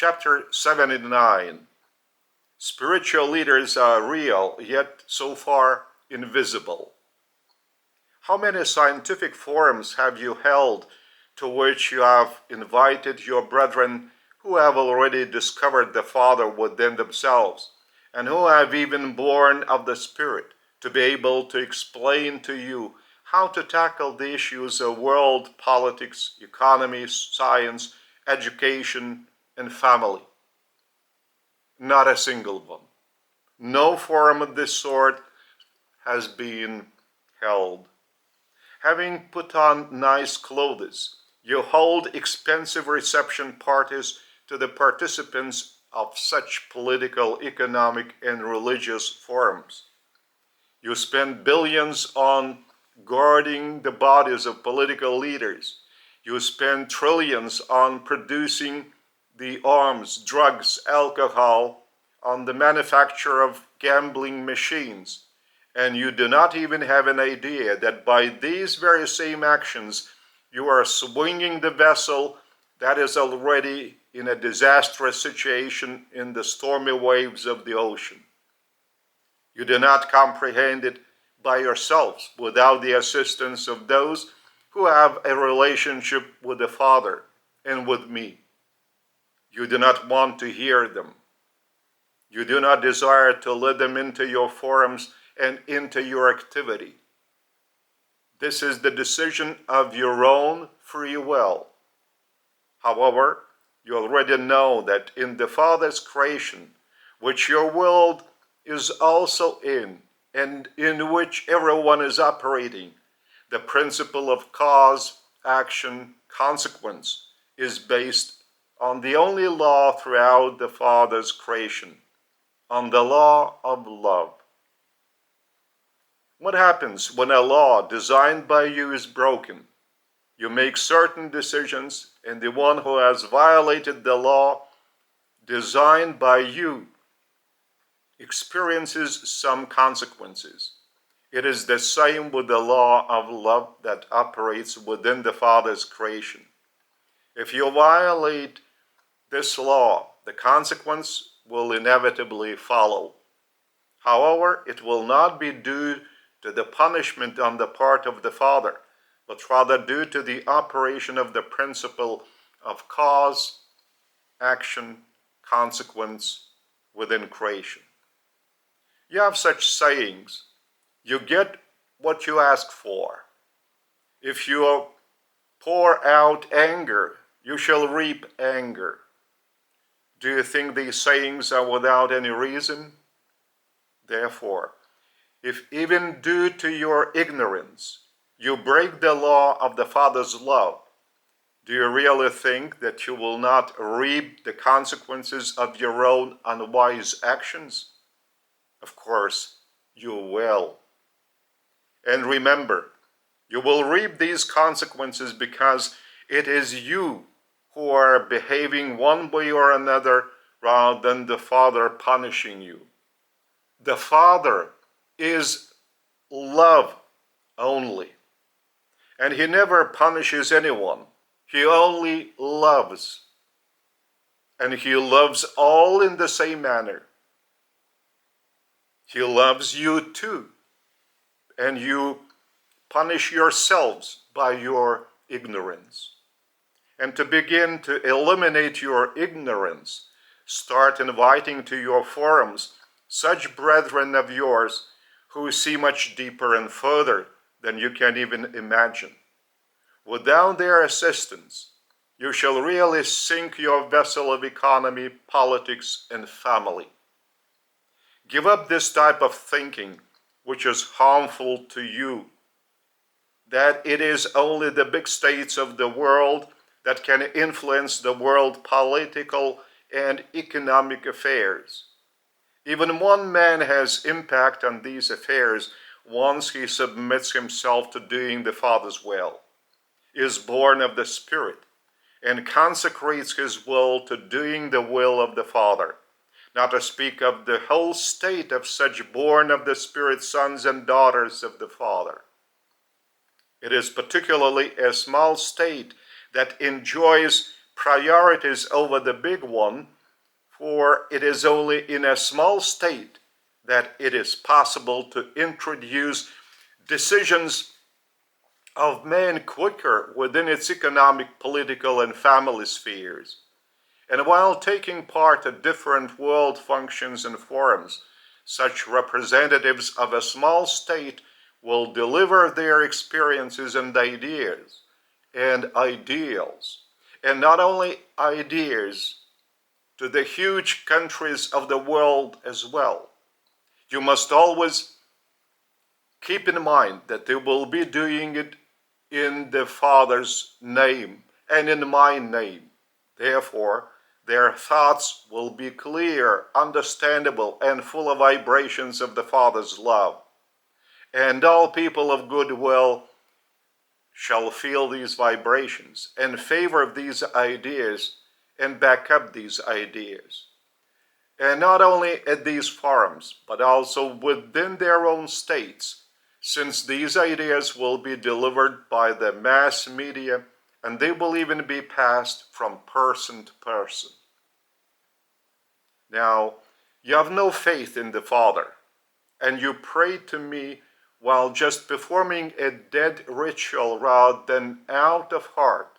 chapter 79. Spiritual leaders are real, yet so far invisible. How many scientific forums have you held to which you have invited your brethren who have already discovered the Father within themselves, and who have even born of the Spirit, to be able to explain to you how to tackle the issues of world politics, economy, science, education, and family? Not a single one. No forum of this sort has been held. Having put on nice clothes, you hold expensive reception parties to the participants of such political, economic, and religious forums. You spend billions on guarding the bodies of political leaders. You spend trillions on producing the arms, drugs, alcohol, on the manufacture of gambling machines. And you do not even have an idea that by these very same actions, you are swinging the vessel that is already in a disastrous situation in the stormy waves of the ocean. You do not comprehend it by yourselves without the assistance of those who have a relationship with the Father and with me. You do not want to hear them. You do not desire to lead them into your forums and into your activity. This is the decision of your own free will. However, you already know that in the Father's creation, which your world is also in, and in which everyone is operating, the principle of cause, action, consequence is based on the only law throughout the Father's creation, on the law of love. What happens when a law designed by you is broken? You make certain decisions, and the one who has violated the law designed by you experiences some consequences. It is the same with the law of love that operates within the Father's creation. If you violate this law, the consequence will inevitably follow. However, it will not be due to the punishment on the part of the Father, but rather due to the operation of the principle of cause, action, consequence within creation. You have such sayings: you get what you ask for. If you pour out anger, you shall reap anger. Do you think these sayings are without any reason? Therefore, if even due to your ignorance you break the law of the Father's love, do you really think that you will not reap the consequences of your own unwise actions? Of course, you will. And remember, you will reap these consequences because it is you who are behaving one way or another rather than the Father punishing you. The Father is love only, and He never punishes anyone. He only loves, and He loves all in the same manner. He loves you too, and you punish yourselves by your ignorance. And to begin to eliminate your ignorance, start inviting to your forums such brethren of yours who see much deeper and further than you can even imagine. Without their assistance, you shall really sink your vessel of economy, politics, and family. Give up this type of thinking, which is harmful to you, that it is only the big states of the world that can influence the world political and economic affairs. Even one man has impact on these affairs once he submits himself to doing the Father's will, is born of the Spirit, and consecrates his will to doing the will of the Father, not to speak of the whole state of such born of the Spirit sons and daughters of the Father. It is particularly a small state that enjoys priorities over the big one For it is only in a small state that it is possible to introduce decisions of man quicker within its economic, political, and family spheres. And while taking part at different world functions and forums, such representatives of a small state will deliver their experiences and ideas and ideals, and not only ideas, to the huge countries of the world as well. You must always keep in mind that they will be doing it in the Father's name and in my name. Therefore, their thoughts will be clear, understandable, and full of vibrations of the Father's love. And all people of goodwill shall feel these vibrations and favor these ideas and back up these ideas. And not only at these forums, but also within their own states, since these ideas will be delivered by the mass media and they will even be passed from person to person. Now, you have no faith in the Father, and you pray to me while just performing a dead ritual rather than out of heart.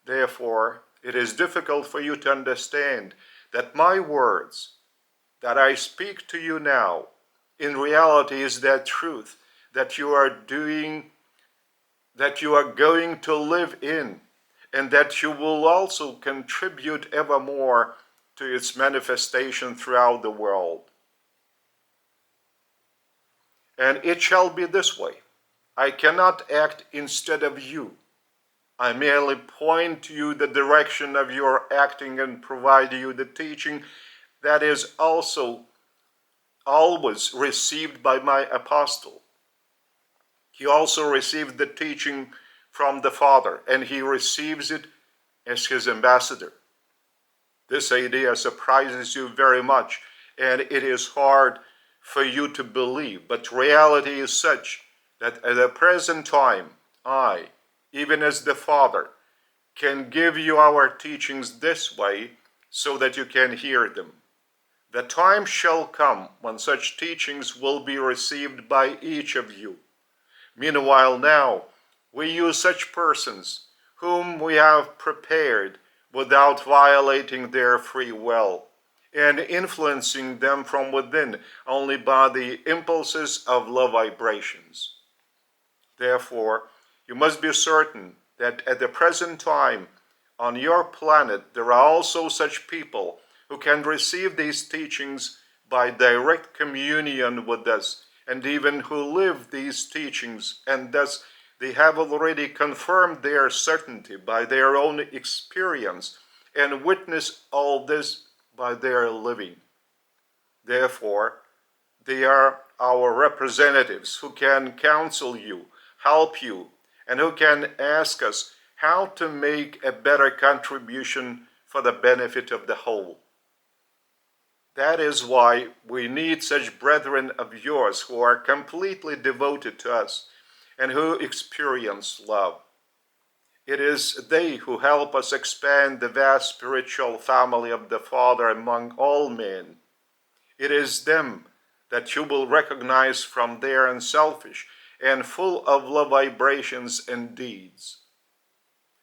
Therefore, it is difficult for you to understand that my words that I speak to you now in reality is that truth that you are doing, that you are going to live in, and that you will also contribute evermore to its manifestation throughout the world. And it shall be this way. I cannot act instead of you. I merely point to you the direction of your acting and provide you the teaching that is also always received by my apostle. He also received the teaching from the Father, and he receives it as his ambassador. This idea surprises you very much, and it is hard for you to believe, but reality is such that at the present time, I, even as the Father, can give you our teachings this way so that you can hear them. The time shall come when such teachings will be received by each of you. Meanwhile, now, we use such persons whom we have prepared without violating their free will and influencing them from within only by the impulses of love vibrations. Therefore, you must be certain that at the present time on your planet there are also such people who can receive these teachings by direct communion with us, and even who live these teachings, and thus they have already confirmed their certainty by their own experience and witness all this by their living. Therefore, they are our representatives who can counsel you, help you, and who can ask us how to make a better contribution for the benefit of the whole. That is why we need such brethren of yours who are completely devoted to us and who experience love. It is they who help us expand the vast spiritual family of the Father among all men. It is them that you will recognize from their unselfish and full of love vibrations and deeds.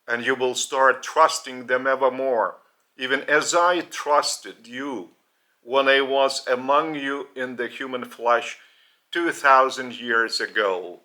And you will start trusting them evermore, even as I trusted you when I was among you in the human flesh 2,000 years ago.